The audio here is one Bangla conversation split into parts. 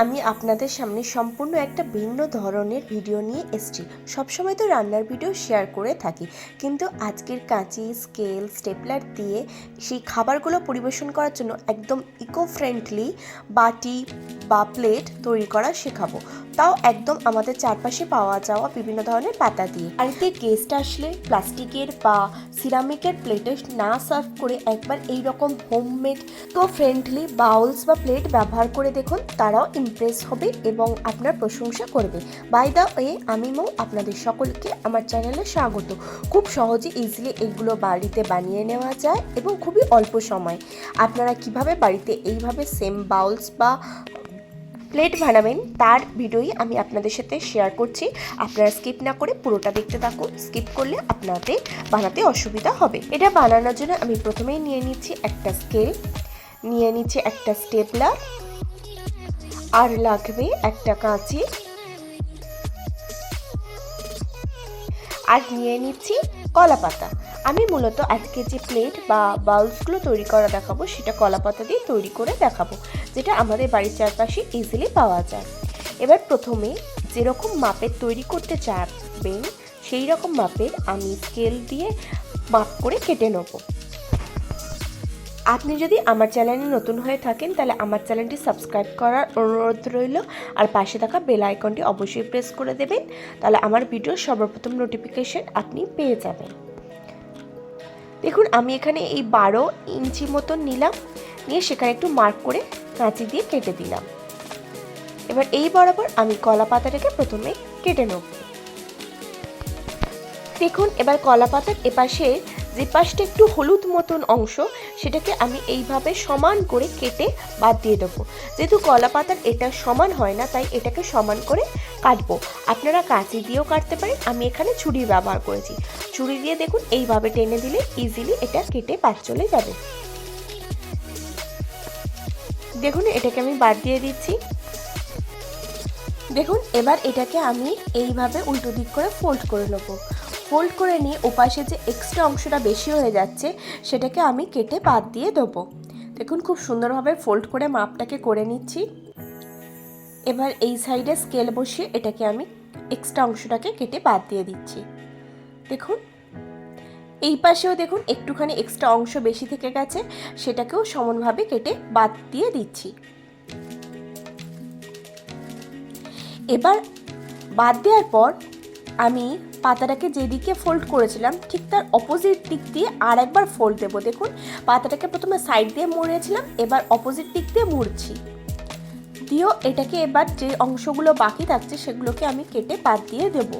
আমি আপনাদের সামনে সম্পূর্ণ একটা ভিন্ন ধরনের ভিডিও নিয়ে এসেছি। সবসময় তো রান্নার ভিডিও শেয়ার করে থাকি, কিন্তু আজকের কাঁচি, স্কেল, স্টেপলার দিয়ে সেই খাবারগুলো পরিবেশন করার জন্য একদম ইকো ফ্রেন্ডলি বাটি বা প্লেট তৈরি করা শেখাবো, তাও একদম আমাদের চারপাশে পাওয়া যাওয়া বিভিন্ন ধরনের পাতা দিয়ে। বাড়িতে গেস্ট আসলে প্লাস্টিকের বা সিরামিকের প্লেটে না সার্ভ করে একবার এইরকম হোমমেড ইকো ফ্রেন্ডলি বাউলস বা প্লেট ব্যবহার করে দেখুন, তারাও ইমপ্রেস হবে এবং আপনার প্রশংসা করবে। বাই দ্য ওয়ে, আমি মৌ আপনাদের সকলকে আমার চ্যানেলে স্বাগত। খুব সহজে ইজিলি এগুলো বাড়িতে বানিয়ে নেওয়া যায় এবং খুবই অল্প সময়। আপনারা কিভাবে বাড়িতে এইভাবে সেম বাউলস বা প্লেট বানাবেন তার ভিডিওই আমি আপনাদের সাথে শেয়ার করছি। আপনারা স্কিপ না করে পুরোটা দেখতে থাকুন, স্কিপ করলে আপনাদের বানাতে অসুবিধা হবে। এটা বানানোর জন্য আমি প্রথমেই নিয়ে নিচ্ছি একটা স্কেল, নিয়ে নিচ্ছি একটা স্টেপলার, আর লাগবে একটা কাঁচি, আর নিয়ে নিচ্ছি কলা পাতা। আমি মূলত আজকে যে প্লেট বা বাউলসগুলো তৈরি করা দেখাবো সেটা কলা পাতা দিয়ে তৈরি করে দেখাবো, যেটা আমাদের বাড়ির চারপাশে ইজিলি পাওয়া যায়। এবার প্রথমে যেরকম মাপের তৈরি করতে চাবেন সেই রকম মাপের আমি স্কেল দিয়ে মাপ করে কেটে নেব। আপনি যদি আমার চ্যানেলে নতুন হয়ে থাকেন তাহলে আমার চ্যানেলটি সাবস্ক্রাইব করার অনুরোধ রইল, আর পাশে থাকা বেল আইকনটি অবশ্যই প্রেস করে দেবেন, তাহলে আমার ভিডিওর সর্বপ্রথম নোটিফিকেশন আপনি পেয়ে যাবেন। দেখুন, আমি এখানে এই 12 ইঞ্চি মতন নিলাম, নিয়ে সেখানে একটু মার্ক করে কাঁচি দিয়ে কেটে দিলাম। এবার এই বরাবর আমি কলা পাতাটাকে প্রথমে কেটে নেব। দেখুন, এবার কলা পাতার এপাশে যে পাশটা একটু হলুদ মতন অংশ সেটাকে আমি এইভাবে সমান করে কেটে বাদ দিয়ে দেবো। যেহেতু কলা পাতার এটা সমান হয় না, তাই এটাকে সমান করে কাটবো। আপনারা কাঁচি দিয়েও কাটতে পারেন, আমি এখানে ছুরি ব্যবহার করেছি। ছুরি দিয়ে দেখুন এইভাবে টেনে দিলে ইজিলি এটা কেটে বাদ চলে যাবে। দেখুন, এটাকে আমি বাদ দিয়ে দিচ্ছি। দেখুন, এবার এটাকে আমি এইভাবে উল্টো দিক করে ফোল্ড করে নেবো। ফোল্ড করে নিয়ে ওপাশে যে এক্সট্রা অংশটা বেশি হয়ে যাচ্ছে সেটাকে আমি কেটে বাদ দিয়ে দেবো। দেখুন, খুব সুন্দরভাবে ফোল্ড করে মাপটাকে করে নিচ্ছি। এবার এই সাইডে স্কেল বসিয়ে এটাকে আমি এক্সট্রা অংশটাকে কেটে বাদ দিয়ে দিচ্ছি। দেখুন, এই পাশেও দেখুন একটুখানি এক্সট্রা অংশ বেশি থেকে গেছে, সেটাকেও সমানভাবে কেটে বাদ দিয়ে দিচ্ছি। এবার বাদ দেওয়ার পর আমি পাতাটাকে যেদিকে ফোল্ড করেছিলাম ঠিক তার অপোজিট দিক দিয়ে আর একবার ফোল্ড দেবো। দেখুন, পাতাটাকে প্রথমে সাইড দিয়ে মুড়িয়েছিলাম, এবার অপোজিট দিক দিয়ে মুড়ছি। দিয়েও এটাকে এবার যে অংশগুলো বাকি থাকছে সেগুলোকে আমি কেটে বাদ দিয়ে দেব।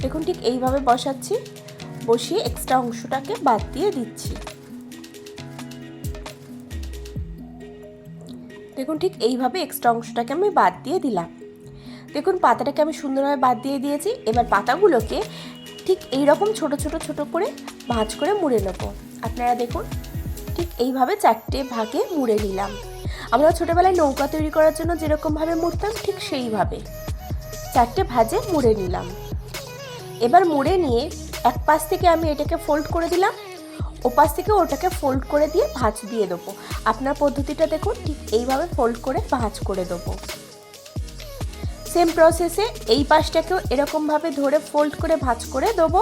দেখুন, ঠিক এইভাবে বসাচ্ছি, বসিয়ে এক্সট্রা অংশটাকে বাদ দিয়ে দিচ্ছি। দেখুন, ঠিক এইভাবে এক্সট্রা অংশটাকে আমি বাদ দিয়ে দিলাম। দেখুন, পাতাটাকে আমি সুন্দরভাবে বাদ দিয়ে দিয়েছি। এবার পাতাগুলোকে ঠিক এইরকম ছোট ছোট ছোট করে ভাঁজ করে মুড়ে নেব। আপনারা দেখুন, ঠিক এইভাবে 4টে ভাগে মুড়ে নিলাম। আমরা ছোটোবেলায় নৌকা তৈরি করার জন্য যেরকমভাবে মুড়তাম ঠিক সেইভাবে 4টে ভাজে মুড়ে নিলাম। এবার মুড়ে নিয়ে এক পাশ থেকে আমি এটাকে ফোল্ড করে দিলাম, ওপাশ থেকে ওটাকে ফোল্ড করে দিয়ে ভাঁজ দিয়ে দেবো। আপনার পদ্ধতিটা দেখুন, ঠিক এইভাবে ফোল্ড করে ভাঁজ করে দেবো। সেম প্রসেসে এই পাশটাকেও এরকমভাবে ধরে ফোল্ড করে ভাঁজ করে দেবো,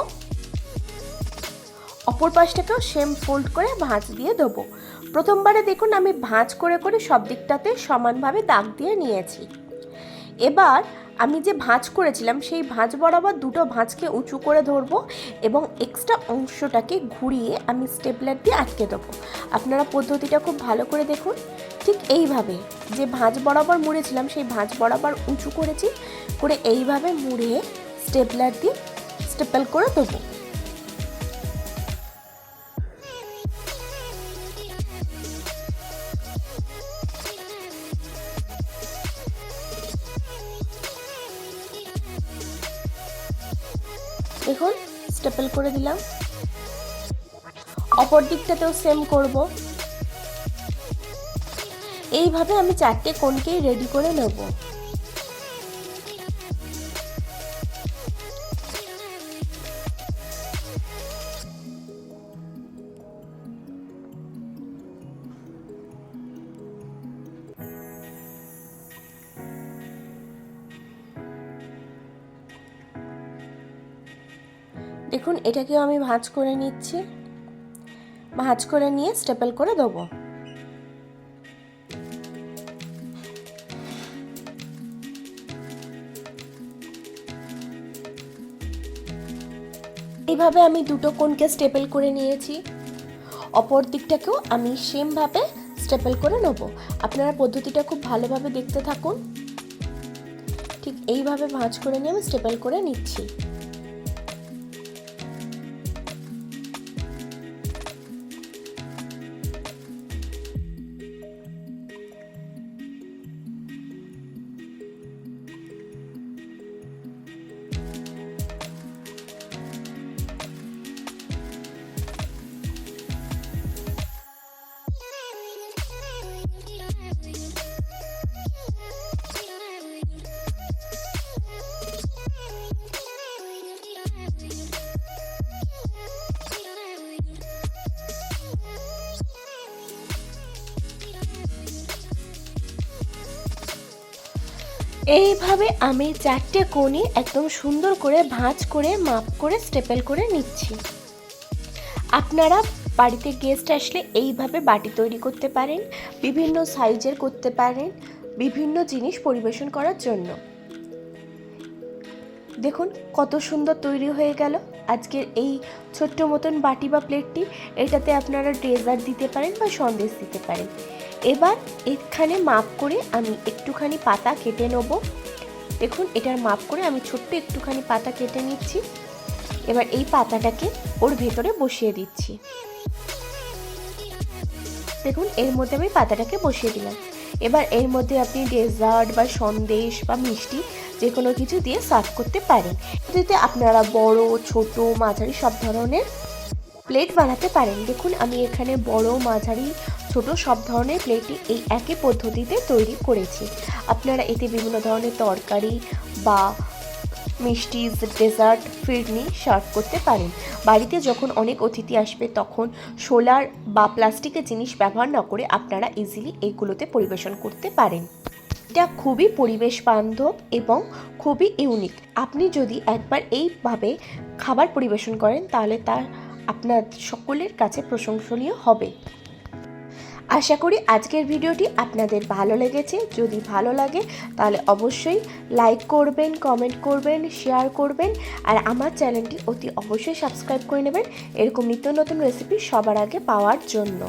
অপর পাশটাকেও সেম ফোল্ড করে ভাঁজ দিয়ে দেবো। প্রথমবারে দেখুন আমি ভাঁজ করে করে সব দিকটাতে সমানভাবে দাগ দিয়ে নিয়েছি। এবার আমি যে ভাঁজ করেছিলাম সেই ভাঁজ বরাবর দুটো ভাঁজকে উঁচু করে ধরবো এবং এক্সট্রা অংশটাকে ঘুরিয়ে আমি স্টেপলার দিয়ে আটকে দেবো। আপনারা পদ্ধতিটা খুব ভালো করে দেখুন। ঠিক এইভাবে যে ভাঁজ বরাবর মুড়েছিলাম সেই ভাঁজ বরাবর উঁচু করেছি, করে এইভাবে মুড়িয়ে স্টেপলার দিয়ে স্টেপল করে দেবো। দেখুন, স্টেপল করে দিলাম। অপর দিকটাতেও সেম করব। এইভাবে আমি 4টে কোণকেই রেডি করে নেব। দেখুন এটাকেও আমি ভাঁজ করে নিচ্ছি, ভাঁজ করে নিয়ে স্টেপল করে দেবো। এইভাবে আমি দুটো কোণকে স্টেপল করে নিয়েছি, অপর দিকটাকেও আমি সেমভাবে স্টেপল করে নেব। আপনারা পদ্ধতিটা খুব ভালোভাবে দেখতে থাকুন। ঠিক এইভাবে ভাঁজ করে নিয়ে আমি স্টেপল করে নিচ্ছি। এইভাবে আমি চারটে কোণে একদম সুন্দর করে ভাঁজ করে মাপ করে স্টেপল করে নিচ্ছি। আপনারা বাড়িতে গেস্ট আসলে এইভাবে বাটি তৈরি করতে পারেন, বিভিন্ন সাইজের করতে পারেন, বিভিন্ন জিনিস পরিবেশন করার জন্য। দেখুন কত সুন্দর তৈরি হয়ে গেল আজকের এই ছোট্ট মতন বাটি বা প্লেটটি। এটাতে আপনারা ডেজার্ট দিতে পারেন বা সন্দেশ দিতে পারেন। এবার এখানে মাপ করে আমি একটুখানি পাতা কেটে নেব। দেখুন এটার মাপ করে আমি ছোট্ট একটুখানি পাতা কেটে নিচ্ছি। এবার এই পাতাটাকে ওর ভেতরে বসিয়ে দিচ্ছি। দেখুন এর মধ্যে আমি পাতাটাকে বসিয়ে দিলাম। এবার এর মধ্যে আপনি ডেজার্ট বা সন্দেশ বা মিষ্টি যে কোনো কিছু দিয়ে সার্ভ করতে পারেন। এতে আপনারা বড় ছোট মাঝারি সব ধরনের প্লেট বানাতে পারেন। দেখুন আমি এখানে বড় মাঝারি ছোট সব ধরনের প্লেটই এই একই পদ্ধতিতে তৈরি করেছি। আপনারা এতে বিভিন্ন ধরনের তরকারি বা মিষ্টি ডেজার্ট ফিরনি সার্ভ করতে পারেন। বাড়িতে যখন অনেক অতিথি আসবে তখন সোলার বা প্লাস্টিকের জিনিস ব্যবহার না করে আপনারা ইজিলি এইগুলোতে পরিবেশন করতে পারেন। এটা খুবই পরিবেশ বান্ধব এবং খুবই ইউনিক। আপনি যদি একবার এইভাবে খাবার পরিবেশন করেন তাহলে তা আপনার সকলের কাছে প্রশংসনীয় হবে। আশা করি আজকের ভিডিওটি আপনাদের ভালো লেগেছে। যদি ভালো লাগে তাহলে অবশ্যই লাইক করবেন, কমেন্ট করবেন, শেয়ার করবেন আর আমার চ্যানেলটি অতি অবশ্যই সাবস্ক্রাইব করে নেবেন এরকম নিত্য নতুন রেসিপি সবার আগে পাওয়ার জন্য।